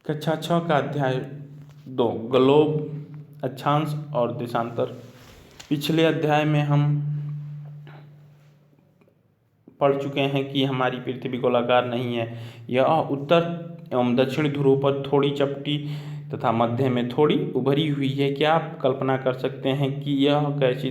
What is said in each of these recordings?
कक्षा 6 का अध्याय 2 ग्लोब, अक्षांश और देशांतर। पिछले अध्याय में हम पढ़ चुके हैं कि हमारी पृथ्वी गोलाकार नहीं है। यह उत्तर एवं दक्षिण ध्रुव पर थोड़ी चपटी तथा मध्य में थोड़ी उभरी हुई है। क्या आप कल्पना कर सकते हैं कि यह कैसी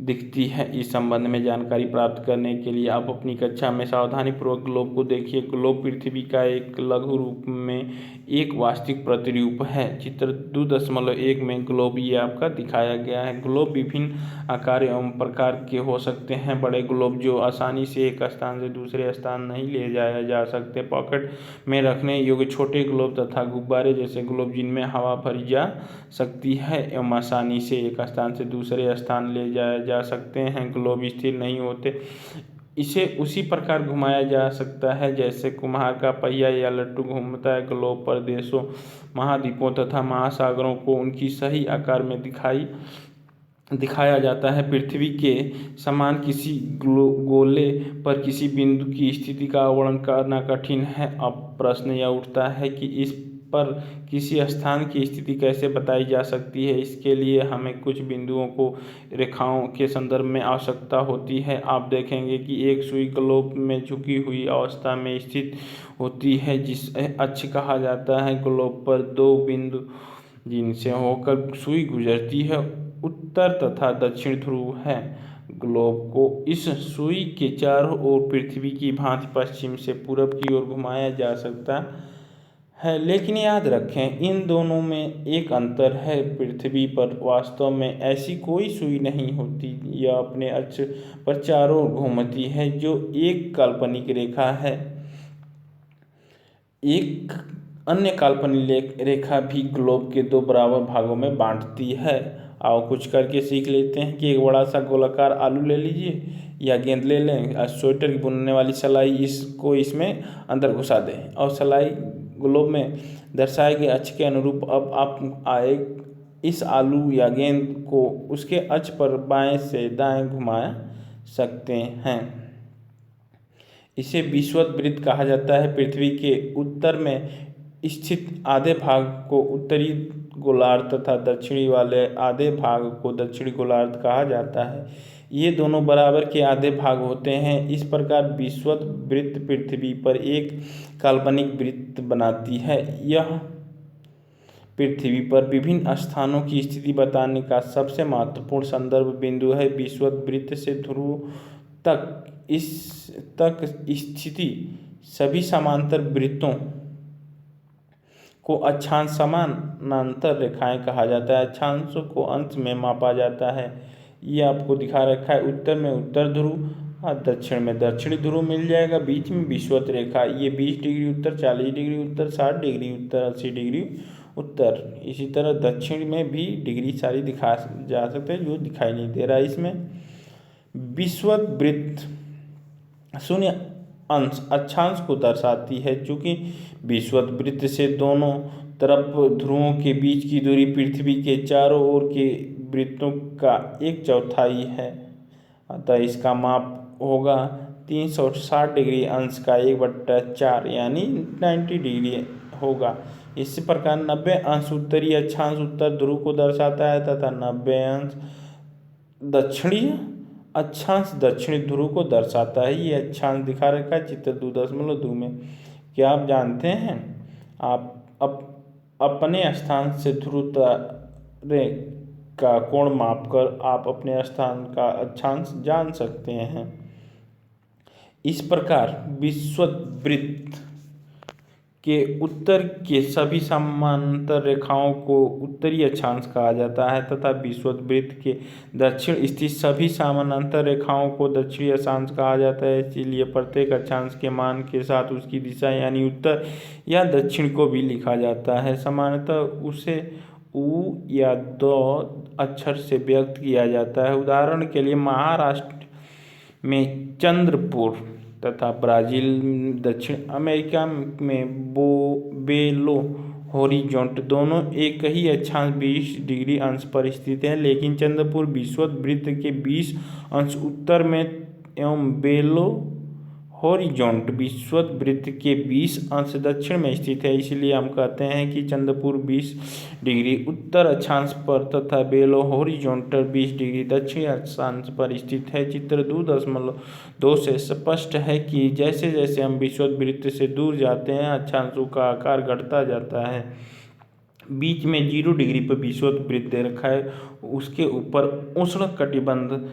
दिखती है? इस संबंध में जानकारी प्राप्त करने के लिए आप अपनी कक्षा में सावधानीपूर्वक ग्लोब को देखिए। ग्लोब पृथ्वी का एक लघु रूप में एक वास्तविक प्रतिरूप है। चित्र 2.1 में ग्लोब ये आपका दिखाया गया है। ग्लोब विभिन्न आकार एवं प्रकार के हो सकते हैं। बड़े ग्लोब जो आसानी से एक स्थान से दूसरे स्थान नहीं ले जाया जा सकते, पॉकेट में रखने योग्य छोटे ग्लोब तथा गुब्बारे जैसे ग्लोब जिनमें हवा भरी जा सकती है एवं आसानी से एक स्थान से दूसरे स्थान ले जाया जा सकते हैं। ग्लोब स्थिर नहीं होते, इसे उसी प्रकार घुमाया जा सकता है जैसे कुम्हार का पहिया या लट्टू घूमता है। ग्लोब पर देशों, महाद्वीपों तथा महासागरों को उनकी सही आकार में दिखाया जाता है। पृथ्वी के समान किसी गोले पर किसी बिंदु की स्थिति का वर्णन करना कठिन है। अब प्रश्न यह उठता है कि इस पर किसी स्थान की स्थिति कैसे बताई जा सकती है। इसके लिए हमें कुछ बिंदुओं को रेखाओं के संदर्भ में आवश्यकता होती है। आप देखेंगे कि एक सुई ग्लोब में झुकी हुई अवस्था में स्थित होती है जिसे अक्ष कहा जाता है। ग्लोब पर दो बिंदु जिनसे होकर सुई गुजरती है उत्तर तथा दक्षिण ध्रुव है। ग्लोब को इस सुई के चारों ओर पृथ्वी की भांति पश्चिम से पूरब की ओर घुमाया जा सकता है, लेकिन याद रखें इन दोनों में एक अंतर है। पृथ्वी पर वास्तव में ऐसी कोई सुई नहीं होती। यह अपने अक्ष पर चारों ओर घूमती है जो एक काल्पनिक रेखा है। एक अन्य काल्पनिक रेखा भी ग्लोब के दो बराबर भागों में बांटती है। आओ कुछ करके सीख लेते हैं कि एक बड़ा सा गोलाकार आलू ले लीजिए या गेंद ले लें, स्वेटर की बुनने वाली सलाई इसको इसमें अंदर घुसा दें और सलाई ग्लोब में दर्शाए गए अक्ष के अनुरूप अब आप इस आलू या गेंद को उसके अक्ष पर बाएं से दाएं घुमा सकते हैं। इसे विषुवत वृत्त कहा जाता है। पृथ्वी के उत्तर में स्थित आधे भाग को उत्तरी गोलार्ध तथा दक्षिणी वाले आधे भाग को दक्षिणी गोलार्ध कहा जाता है। ये दोनों बराबर के आधे भाग होते हैं। इस प्रकार विषुवत वृत्त पृथ्वी पर एक काल्पनिक वृत्त बनाती है। यह पृथ्वी पर विभिन्न स्थानों की स्थिति बताने का सबसे महत्वपूर्ण संदर्भ बिंदु है। विषुवत वृत्त से ध्रुव तक स्थिति सभी समांतर वृत्तों को अक्षांश समानांतर रेखाएं कहा जाता है। अक्षांशों को अंश में मापा जाता है। ये आपको दिखा रखा है। उत्तर में उत्तर ध्रुव और दक्षिण में दक्षिणी ध्रुव मिल जाएगा। बीच में विषुवत रेखा, ये 20 डिग्री उत्तर, 40 डिग्री उत्तर, 60 डिग्री उत्तर, 80 डिग्री उत्तर। इसी तरह दक्षिण में भी डिग्री सारी दिखा जा सकते हैं जो दिखाई नहीं दे रहा है इसमें। विषुवत वृत्त शून्य अंश अक्षांश को दर्शाती है। चूंकि विषुवत वृत्त से दोनों तरफ ध्रुवों के बीच की दूरी पृथ्वी के चारों ओर के वृत्तों का 1/4 है, अतः इसका माप होगा 360 डिग्री अंश का 1/4 यानी 90 डिग्री होगा। इसी प्रकार 90 अंश उत्तरी अक्षांश उत्तर ध्रुव को दर्शाता है तथा 90 अंश दक्षिणी अक्षांश दक्षिणी ध्रुव को दर्शाता है। ये अक्षांश दिखा रखा है चित्र 2.2 में। क्या आप जानते हैं आप अपने स्थान से ध्रुव तारे का कोण मापकर आप अपने स्थान का अक्षांश जान सकते हैं। इस प्रकार विषुवत वृत्त के उत्तर के सभी समांतर रेखाओं को उत्तरी अक्षांश कहा जाता है तथा विषुवत वृत्त के दक्षिण स्थित सभी समानांतर रेखाओं को दक्षिणी अक्षांश कहा जाता है। इसीलिए प्रत्येक अक्षांश के मान के साथ उसकी दिशा यानी उत्तर या दक्षिण को भी लिखा जाता है। सामान्यतः उसे उ या द अक्षर से व्यक्त किया जाता है। उदाहरण के लिए महाराष्ट्र में चंद्रपुर तथा ब्राज़ील, दक्षिण अमेरिका में बेलो होरिज़ोंट दोनों एक ही अक्षांश 20 डिग्री अंश पर स्थित हैं, लेकिन चंद्रपुर विषुवत वृत्त के 20 अंश उत्तर में एवं बेलो हॉरिजॉन्ट विषुवत वृत्त के 20 अंश दक्षिण में स्थित है। इसलिए हम कहते हैं कि चंद्रपुर 20 डिग्री उत्तर अक्षांश पर तथा बेलो हॉरिजॉन्टल 20 डिग्री दक्षिण अक्षांश पर स्थित है। चित्र 2.2 से स्पष्ट है कि जैसे जैसे हम विषुवत वृत्त से दूर जाते हैं अक्षांशों का आकार घटता जाता है। बीच में 0 डिग्री पर विषुवत वृत्त दे रखा है, उसके ऊपर उष्ण कटिबंध,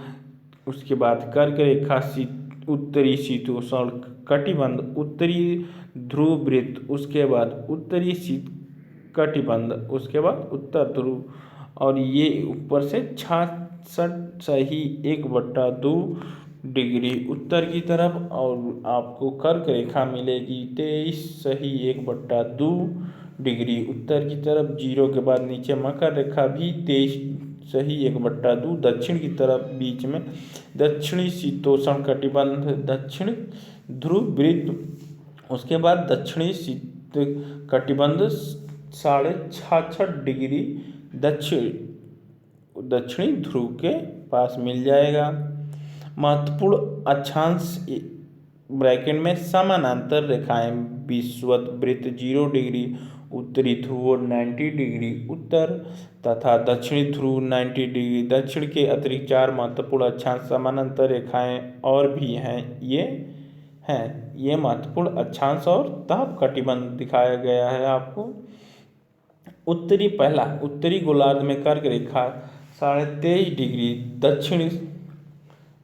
उसके बाद कर्क रेखा उत्तरी शीतोष्ण कटिबंध, उत्तरी ध्रुव वृत्त, उसके बाद उत्तरी शीत कटिबंध, उसके बाद उत्तर ध्रुव, और ये ऊपर से 66 सही 1/2 डिग्री उत्तर की तरफ, और आपको कर्क रेखा मिलेगी 23 सही 1/2 डिग्री उत्तर की तरफ। 0 के बाद नीचे मकर रेखा भी 23 सही 1/2 दक्षिण की तरफ, बीच में दक्षिणी शीतोष्ण कटिबंध, दक्षिण ध्रुव वृत्त, उसके बाद दक्षिणी शीत कटिबंध 66.5 डिग्री दक्षिणी ध्रुव के पास मिल जाएगा। महत्वपूर्ण अक्षांश ब्रैकेट में समानांतर रेखाएं विषुवत वृत्त 0 डिग्री उत्तरी ध्रुव 90 डिग्री उत्तर तथा दक्षिणी ध्रुव 90 डिग्री दक्षिण के अतिरिक्त 4 महत्वपूर्ण अक्षांश समानांतर रेखाएं और भी हैं। ये महत्वपूर्ण अक्षांश और ताप कटिबंध दिखाया गया है आपको। उत्तरी गोलार्ध में कर्क रेखा 23.5 डिग्री दक्षिण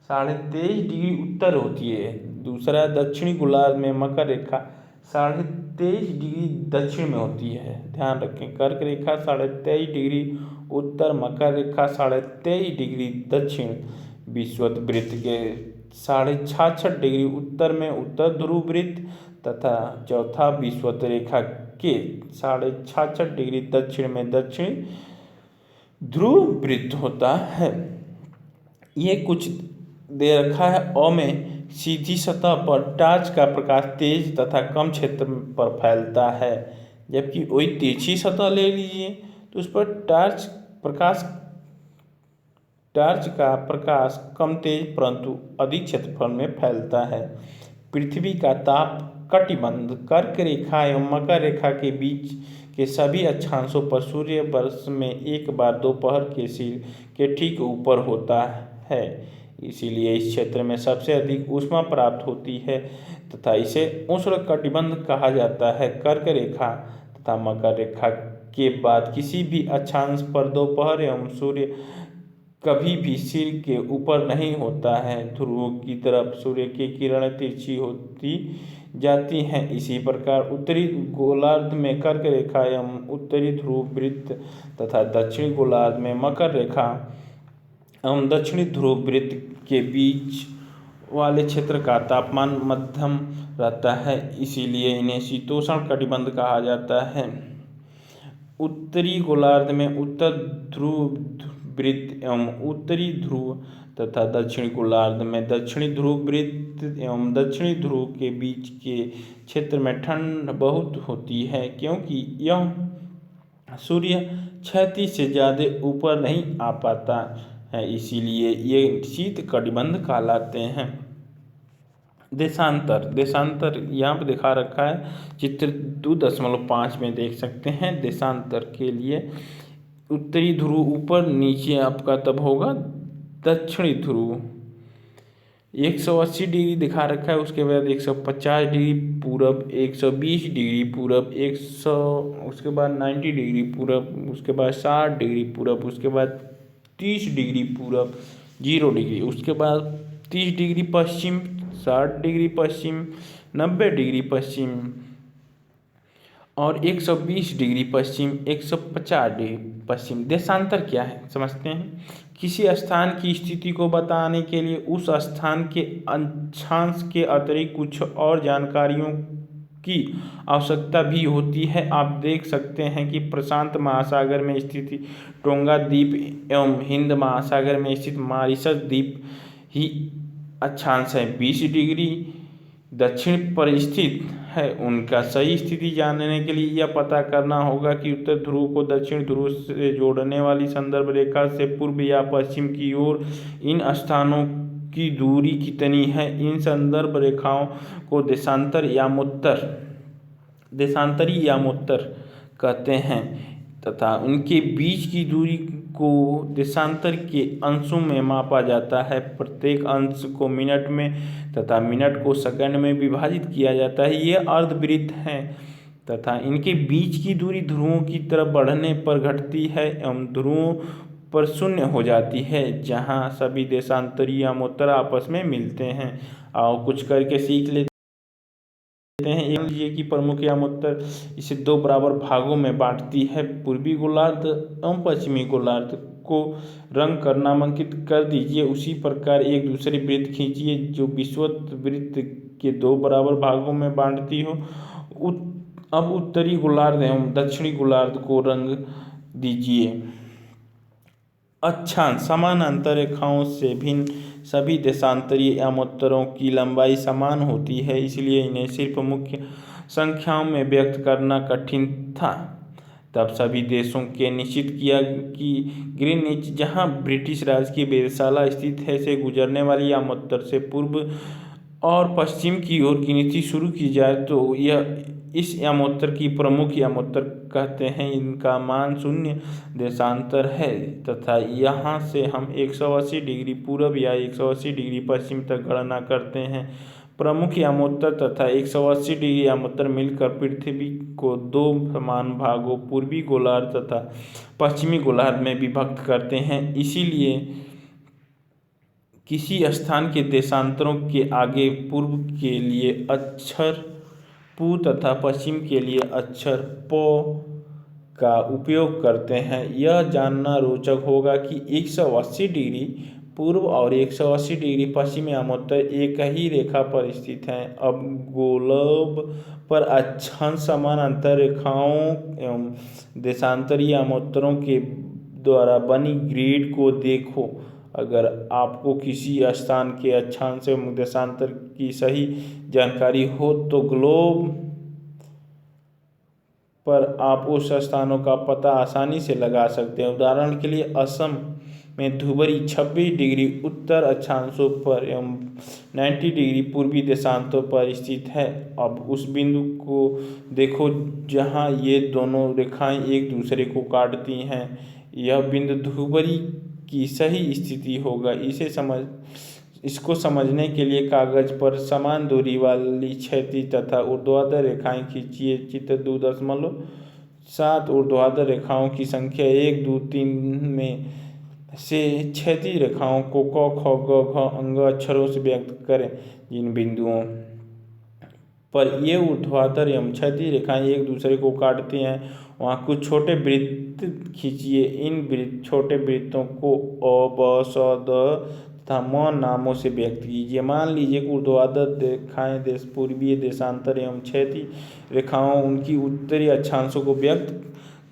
23.5 डिग्री उत्तर होती है। दूसरा, दक्षिणी गोलार्ध में मकर रेखा 23.5 डिग्री दक्षिण में होती है। ध्यान रखें, कर्क रेखा 23.5 डिग्री उत्तर, मकर रेखा 23.5 डिग्री दक्षिण। विषुवत वृत्त के 66.5 डिग्री उत्तर में उत्तर ध्रुव वृत्त तथा चौथा विषुवत रेखा के 66.5 डिग्री दक्षिण में दक्षिणी ध्रुव वृत्त होता है। ये कुछ दे रखा है। अ में सीधी सतह पर टार्च का प्रकाश तेज तथा कम क्षेत्र पर फैलता है, जबकि वही तिरछी सतह ले लीजिए तो उस पर टार्च का प्रकाश कम तेज परंतु अधिक क्षेत्रफल में फैलता है। पृथ्वी का ताप कटिबंध कर्क रेखा एवं मकर रेखा के बीच के सभी अक्षांशों पर सूर्य वर्ष में एक बार दोपहर के सिर के ठीक ऊपर होता है। इसीलिए इस क्षेत्र में सबसे अधिक ऊष्मा प्राप्त होती है तथा इसे उष्ण कटिबंध कहा जाता है। कर्क रेखा तथा मकर रेखा के बाद किसी भी अक्षांश पर दोपहर एवं सूर्य कभी भी सिर के ऊपर नहीं होता है। ध्रुवों की तरफ सूर्य की किरणें तिरछी होती जाती हैं। इसी प्रकार उत्तरी गोलार्ध में कर्क रेखा एवं उत्तरी ध्रुव वृत्त तथा दक्षिणी गोलार्ध में मकर रेखा एवं दक्षिणी ध्रुव वृत्त के बीच वाले क्षेत्र का तापमान मध्यम रहता है, इसीलिए इन्हें शीतोष्ण कटिबंध कहा जाता है। उत्तरी गोलार्ध में उत्तर ध्रुव वृत्त एवं उत्तरी ध्रुव तथा दक्षिणी गोलार्ध में दक्षिणी ध्रुव वृत्त एवं दक्षिणी ध्रुव के बीच के क्षेत्र में ठंड बहुत होती है, क्योंकि यह सूर्य क्षैतिज से ज़्यादा ऊपर नहीं आ पाता है, इसीलिए ये शीत कटिबंध कहलाते हैं। देशांतर यहाँ पर दिखा रखा है, चित्र 2.5 में देख सकते हैं। देशांतर के लिए उत्तरी ध्रुव ऊपर, नीचे आपका तब होगा दक्षिणी ध्रुव। 180 डिग्री दिखा रखा है, उसके बाद 150 डिग्री पूरब, 120 डिग्री पूरब, 100, उसके बाद 90 डिग्री पूरब, उसके बाद 60 डिग्री पूरब, उसके बाद 30 डिग्री पूरब 0 डिग्री, उसके बाद 30 डिग्री पश्चिम, 60 डिग्री पश्चिम, 90 डिग्री पश्चिम और 120 डिग्री पश्चिम, 150 डिग्री पश्चिम। देशांतर क्या है समझते हैं। किसी स्थान की स्थिति को बताने के लिए उस स्थान के अक्षांश के अतिरिक्त कुछ और जानकारियों की आवश्यकता भी होती है। आप देख सकते हैं कि प्रशांत महासागर में स्थित टोंगा द्वीप एवं हिंद महासागर में स्थित मॉरिशस द्वीप ही अक्षांश है 20 डिग्री दक्षिण पर स्थित है। उनका सही स्थिति जानने के लिए यह पता करना होगा कि उत्तर ध्रुव को दक्षिण ध्रुव से जोड़ने वाली संदर्भ रेखा से पूर्व या पश्चिम की ओर इन स्थानों की दूरी कितनी है। इन संदर्भ रेखाओं को देशांतरी यामोत्तर कहते हैं तथा उनके बीच की दूरी को देशांतर के अंशों में मापा जाता है। प्रत्येक अंश को मिनट में तथा मिनट को सेकंड में विभाजित किया जाता है। ये अर्धवृत्त हैं तथा इनके बीच की दूरी ध्रुवों की तरफ बढ़ने पर घटती है एवं ध्रुवों पर शून्य हो जाती है, जहाँ सभी देशांतरी यामोत्तर आपस में मिलते हैं। और कुछ करके सीख लेते हैं। एक लीजिए कि प्रमुख यामोत्तर इसे दो बराबर भागों में बांटती है। पूर्वी गोलार्ध एवं पश्चिमी गोलार्ध को रंग कर नामांकित कर दीजिए। उसी प्रकार एक दूसरे वृत्त खींचिए जो विषुवत वृत्त के दो बराबर भागों में बांटती हो। अब उत्तरी गोलार्ध एवं दक्षिणी गोलार्ध को रंग दीजिए। अक्षांश समानांतर रेखाओं से भिन्न सभी देशांतरीय यामोत्तरों की लंबाई समान होती है, इसलिए इन्हें सिर्फ मुख्य संख्याओं में व्यक्त करना कठिन था। तब सभी देशों के निश्चित किया कि ग्रीनिच, जहां ब्रिटिश राज की वेधशाला स्थित है, से गुजरने वाली यामोत्तर से पूर्व और पश्चिम की ओर गिनती शुरू की जाए तो यह इस यामोत्तर की प्रमुख यामोत्तर कहते हैं। इनका मान शून्य देशांतर है तथा यहाँ से हम 180 डिग्री पूर्व या 180 डिग्री पश्चिम तक गणना करते हैं। प्रमुख यामोत्तर तथा 180 डिग्री यामोत्तर मिलकर पृथ्वी को दो समान भागों पूर्वी गोलार्ध तथा पश्चिमी गोलार्ध में विभक्त करते हैं। इसीलिए किसी स्थान के देशांतरों के आगे पूर्व के लिए अक्षर पू तथा पश्चिम के लिए अक्षर प का उपयोग करते हैं। यह जानना रोचक होगा कि 180 डिग्री पूर्व और 180 डिग्री पश्चिम यामोत्तर एक ही रेखा पर स्थित हैं। अब गोलब पर अक्षांश समानांतर रेखाओं एवं देशांतरी यामोत्तरों के द्वारा बनी ग्रिड को देखो। अगर आपको किसी स्थान के अक्षांश एवं देशांतर की सही जानकारी हो तो ग्लोब पर आप उस स्थानों का पता आसानी से लगा सकते हैं। उदाहरण के लिए असम में धुबरी 26 डिग्री उत्तर अक्षांशों पर एवं 90 डिग्री पूर्वी देशांतों पर स्थित है। अब उस बिंदु को देखो जहां ये दोनों रेखाएं एक दूसरे को काटती हैं। यह बिंदु धुबरी की सही स्थिति होगा। इसको समझने के लिए कागज पर समान दूरी वाली क्षैतिज तथा ऊर्ध्वाधर रेखाएं खींचिए। चित्र 2.7 ऊर्ध्वाधर रेखाओं की संख्या 1, 2, 3 में से क्षैतिज रेखाओं को क, ख, ग, घ अंग अक्षरों से व्यक्त करें। जिन बिंदुओं पर ये ऊर्ध्वाधर एवं क्षैतिज रेखाएं एक दूसरे को काटती हैं वहाँ कुछ छोटे वृत्त खींचिए। इन छोटे वृत्तों को अ, ब, स, द तथा म नामों से व्यक्त कीजिए। मान लीजिए कि ऊर्ध्वाधर रेखाएं पूर्वीय देशांतर एवं क्षैतिज रेखाओं उनकी उत्तरी अक्षांशों को व्यक्त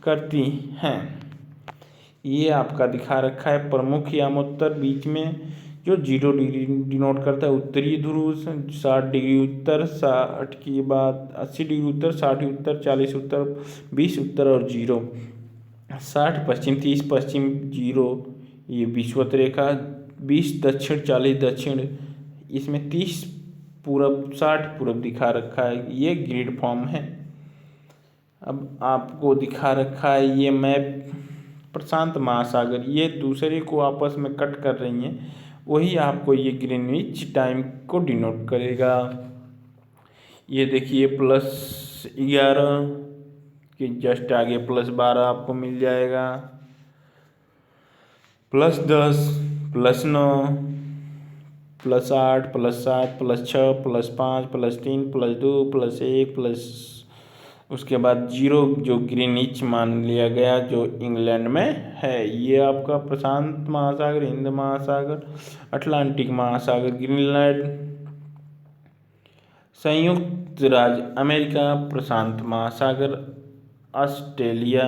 करती हैं। ये आपका दिखा रखा है प्रमुख यामोत्तर बीच में जो 0 डिग्री डिनोट करता है। उत्तरी ध्रुव 60 डिग्री उत्तर, 60 के बाद 80 डिग्री उत्तर, 60 उत्तर, 40 उत्तर, 20 उत्तर और 0, 60 पश्चिम, 30 पश्चिम, 0 ये विषुवत रेखा, 20 दक्षिण, 40 दक्षिण, इसमें 30 पूरब, 60 पूरब दिखा रखा है। ये ग्रिड फॉर्म है। अब आपको दिखा रखा है ये मैप प्रशांत महासागर, ये दूसरे को आपस में कट कर रही हैं, वही आपको ये ग्रीनविच टाइम को डिनोट करेगा। ये देखिए +11 के जस्ट आगे +12 आपको मिल जाएगा, +10, +9, +8, +7, +6, +5, +3, +2, +1 उसके बाद 0 जो ग्रीनिच मान लिया गया जो इंग्लैंड में है। ये आपका प्रशांत महासागर, हिंद महासागर, अटलांटिक महासागर, ग्रीनलैंड, संयुक्त राज्य अमेरिका, प्रशांत महासागर, ऑस्ट्रेलिया।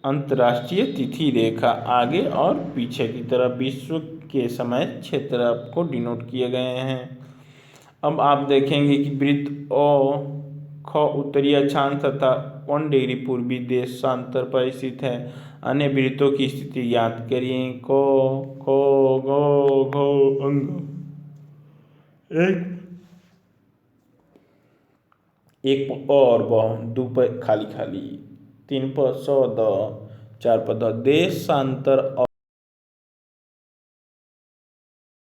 अंतर्राष्ट्रीय तिथि रेखा आगे और पीछे की तरफ विश्व के समय क्षेत्र को डिनोट किए गए हैं। अब आप देखेंगे कि वृत्त ओ ख उत्तरीय अक्षांश तथा 1 डिग्री पूर्वी देशांतर पर स्थित है। अन्य वृत्तों की स्थिति ज्ञात करिए। क ख ग घ अंग। एक प और ब, 2 प खाली खाली, 3 प स द, 4 प ध। देशांतर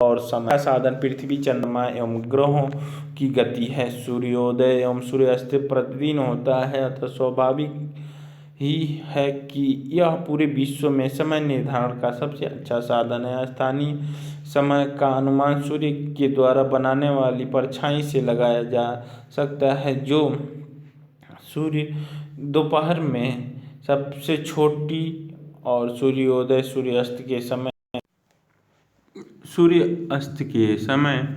और समय साधन पृथ्वी, चंद्रमा एवं ग्रहों की गति है। सूर्योदय एवं सूर्यास्त प्रतिदिन होता है अतः स्वाभाविक ही है कि यह पूरे विश्व में समय निर्धारण का सबसे अच्छा साधन है। स्थानीय समय का अनुमान सूर्य के द्वारा बनाने वाली परछाई से लगाया जा सकता है, जो सूर्य दोपहर में सबसे छोटी और सूर्य अस्त के समय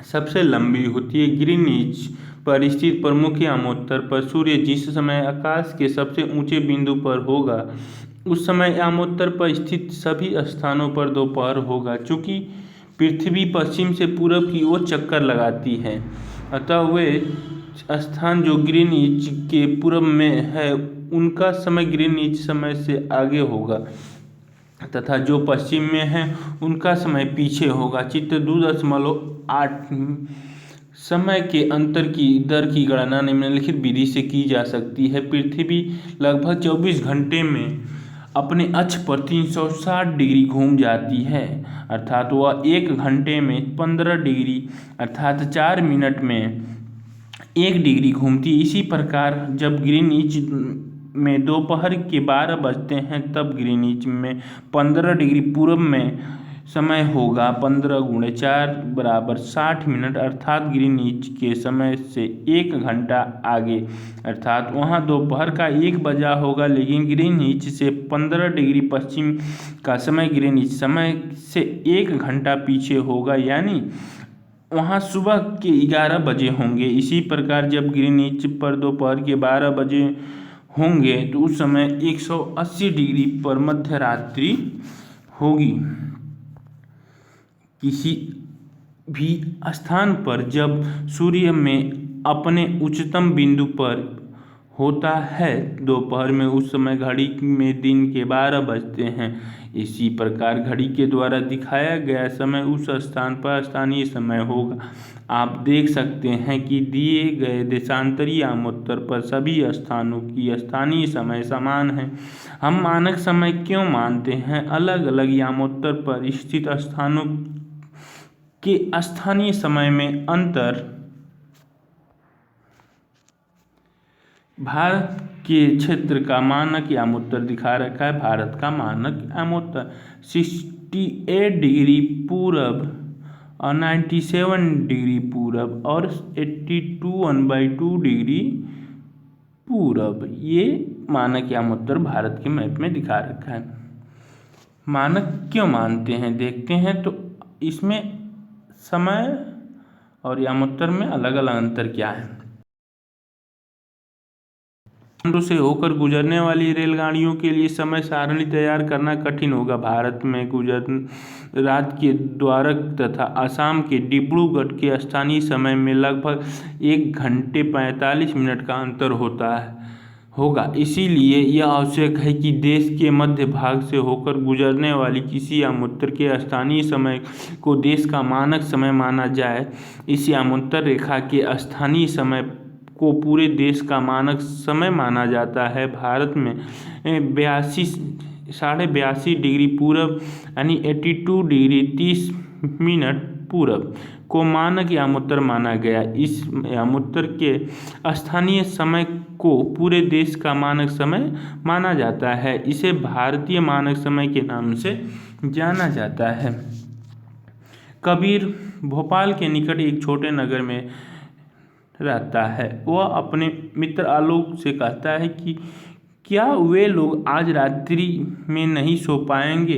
सबसे लंबी होती है। ग्रीनिच पर स्थित प्रमुख यामोत्तर पर सूर्य जिस समय आकाश के सबसे ऊंचे बिंदु पर होगा उस समय यामोत्तर पर स्थित सभी स्थानों पर दोपहर होगा। चूंकि पृथ्वी पश्चिम से पूरब की ओर चक्कर लगाती है अतः वे स्थान जो ग्रीनिच के पूर्व में है उनका समय ग्रीनिच समय से आगे होगा तथा जो पश्चिम में है उनका समय पीछे होगा। चित्र 2.8 समय के अंतर की दर की गणना निम्नलिखित विधि से की जा सकती है। पृथ्वी लगभग 24 घंटे में अपने अक्ष पर 360 डिग्री घूम जाती है, अर्थात वह 1 घंटे में 15 डिग्री अर्थात 4 मिनट में 1 डिग्री घूमती। इसी प्रकार जब ग्रीनिच में दोपहर के 12 बजते हैं तब ग्रीनिच में 15 डिग्री पूर्व में समय होगा। 15 × 4 = 60 मिनट अर्थात ग्रीनिच के समय से 1 घंटा आगे, अर्थात वहाँ दोपहर का 1 बजा होगा, लेकिन ग्रीनिच से 15 डिग्री पश्चिम का समय ग्रीनिच समय से 1 घंटा पीछे होगा, यानी वहाँ सुबह के 11 बजे होंगे। इसी प्रकार जब ग्रीनिच पर दोपहर के 12 बजे होंगे तो उस समय 180 डिग्री पर मध्य रात्रि होगी। किसी भी स्थान पर जब सूर्य में अपने उच्चतम बिंदु पर होता है दोपहर में, उस समय घड़ी में दिन के 12 बजते हैं। इसी प्रकार घड़ी के द्वारा दिखाया गया समय उस स्थान पर स्थानीय समय होगा। आप देख सकते हैं कि दिए गए देशांतरी यामोत्तर पर सभी स्थानों की स्थानीय समय समान है। हम मानक समय क्यों मानते हैं? अलग अलग यामोत्तर पर स्थित स्थानों के स्थानीय समय में अंतर भारत के क्षेत्र का मानक यामोत्तर दिखा रखा है। भारत का मानक यामोत्तर 68 डिग्री पूरब और 97 डिग्री पूरब और 82 1/2 डिग्री पूरब, ये मानक यामोत्तर भारत के मैप में दिखा रखा है। मानक क्यों मानते हैं देखते हैं, तो इसमें समय और यामोत्तर में अलग अलग अंतर क्या है। से होकर गुजरने वाली रेलगाड़ियों के लिए समय सारणी तैयार करना कठिन होगा। भारत में गुजरात के द्वारक तथा असम के डिब्रूगढ़ के स्थानीय समय में लगभग 1 घंटे 45 मिनट का अंतर होगा। इसीलिए यह आवश्यक है कि देश के मध्य भाग से होकर गुजरने वाली किसी यामोत्तर के स्थानीय समय को देश का मानक समय माना जाए। इस यामोत्तर रेखा के स्थानीय समय को पूरे देश का मानक समय माना जाता है। भारत में 82.5 डिग्री पूरब यानी 82 डिग्री 30 मिनट पूरब को मानक यामोत्तर माना गया। इस यामोत्तर के स्थानीय समय को पूरे देश का मानक समय माना जाता है। इसे भारतीय मानक समय के नाम से जाना जाता है। कबीर भोपाल के निकट एक छोटे नगर में रहता है। वह अपने मित्र आलोक से कहता है कि क्या वे लोग आज रात्रि में नहीं सो पाएंगे?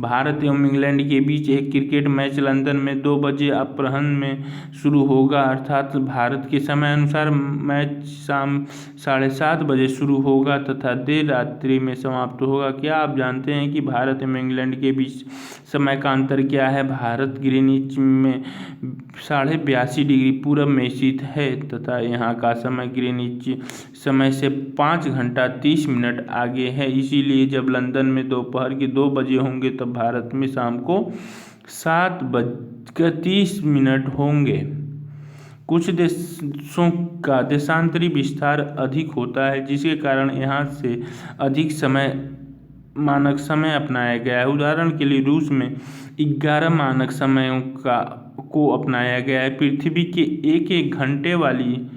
भारत एवं इंग्लैंड के बीच एक क्रिकेट मैच लंदन में 2 बजे अपराह्न में शुरू होगा, अर्थात भारत के समय अनुसार मैच शाम 7:30 बजे शुरू होगा तथा देर रात्रि में समाप्त होगा। क्या आप जानते हैं कि भारत एवं इंग्लैंड के बीच समय का अंतर क्या है? भारत ग्रीनिच में 82.5 डिग्री पूरब में स्थित है तथा यहाँ का समय ग्रीनिच समय से 5 घंटा 30 मिनट आगे है। इसीलिए जब लंदन में दोपहर के 2 बजे होंगे तब भारत में शाम को 7:30 होंगे। कुछ देशों का देशांतरी विस्तार अधिक होता है जिसके कारण यहाँ से अधिक मानक समय अपनाया गया है। उदाहरण के लिए रूस में 11 मानक समयों को अपनाया गया है। पृथ्वी के एक घंटे वाली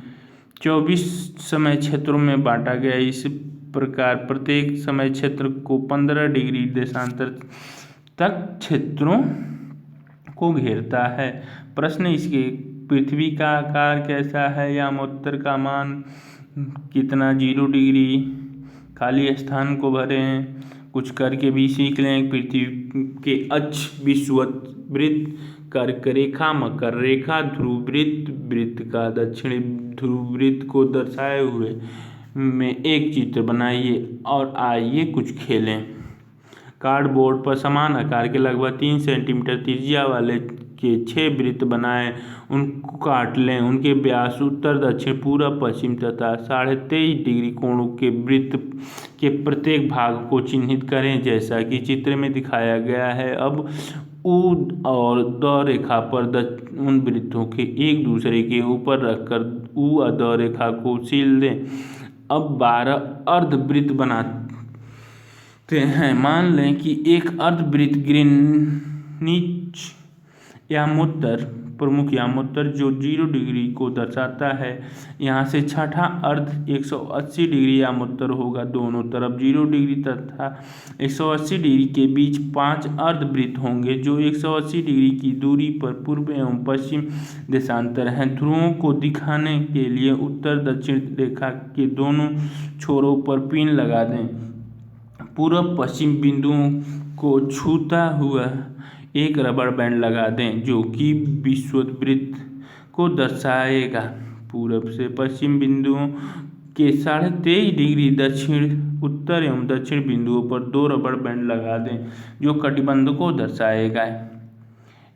24 समय क्षेत्रों में बांटा गया है। इस प्रकार प्रत्येक समय क्षेत्र को 15 डिग्री देशांतर तक क्षेत्रों को घेरता है। प्रश्न इसके पृथ्वी का आकार कैसा है? यामोत्तर का मान कितना? 0 डिग्री। खाली स्थान को भरें। कुछ करके भी सीख लें। पृथ्वी के अक्ष विषुववृत्त, कर्क रेखा, मकर रेखा, ध्रुव वृत्त, वृत्त का दक्षिणी ध्रुव वृत्त को दर्शाए हुए में एक चित्र बनाइए और आइए कुछ खेलें। कार्डबोर्ड पर समान आकार के लगभग 3 सेंटीमीटर त्रिज्या वाले के 6 वृत्त बनाएं। उनको काट लें। उनके व्यास उत्तर, दक्षिण, पूरब, पश्चिम तथा 23.5 डिग्री कोणों के वृत्त के प्रत्येक भाग को चिन्हित करें जैसा कि चित्र में दिखाया गया है। अब U और द रेखा पर उन वृत्तों के एक दूसरे के ऊपर रखकर U और द रेखा को सील दें। अब 12 अर्धवृत्त बनाते हैं। मान लें कि एक अर्धवृत्त ग्रीनिच यामोत्तर, प्रमुख यामोत्तर जो 0 डिग्री को दर्शाता है, यहाँ से छठा अर्ध 180 डिग्री यामोत्तर होगा। दोनों तरफ 0 डिग्री तथा 180 डिग्री के बीच 5 अर्धवृत्त होंगे जो 180 डिग्री की दूरी पर पूर्व एवं पश्चिम देशांतर हैं। ध्रुवों को दिखाने के लिए उत्तर दक्षिण रेखा के दोनों छोरों पर पिन लगा दें। पूर्व पश्चिम बिंदुओं को छूता हुआ एक रबड़ बैंड लगा दें जो कि विषुववृत्त को दर्शाएगा। पूर्व से पश्चिम बिंदुओं के 23.5 डिग्री दक्षिण, उत्तर एवं दक्षिण बिंदुओं पर 2 रबड़ बैंड लगा दें जो कटिबंध को दर्शाएगा।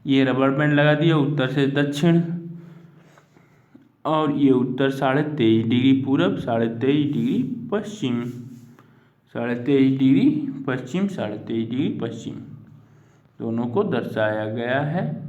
ये रबड़ बैंड लगा दिया उत्तर से दक्षिण और ये उत्तर 23.5 डिग्री पूरब, 23.5 डिग्री पश्चिम, 23.5 डिग्री पश्चिम, 23.5 डिग्री पश्चिम दोनों को दर्शाया गया है।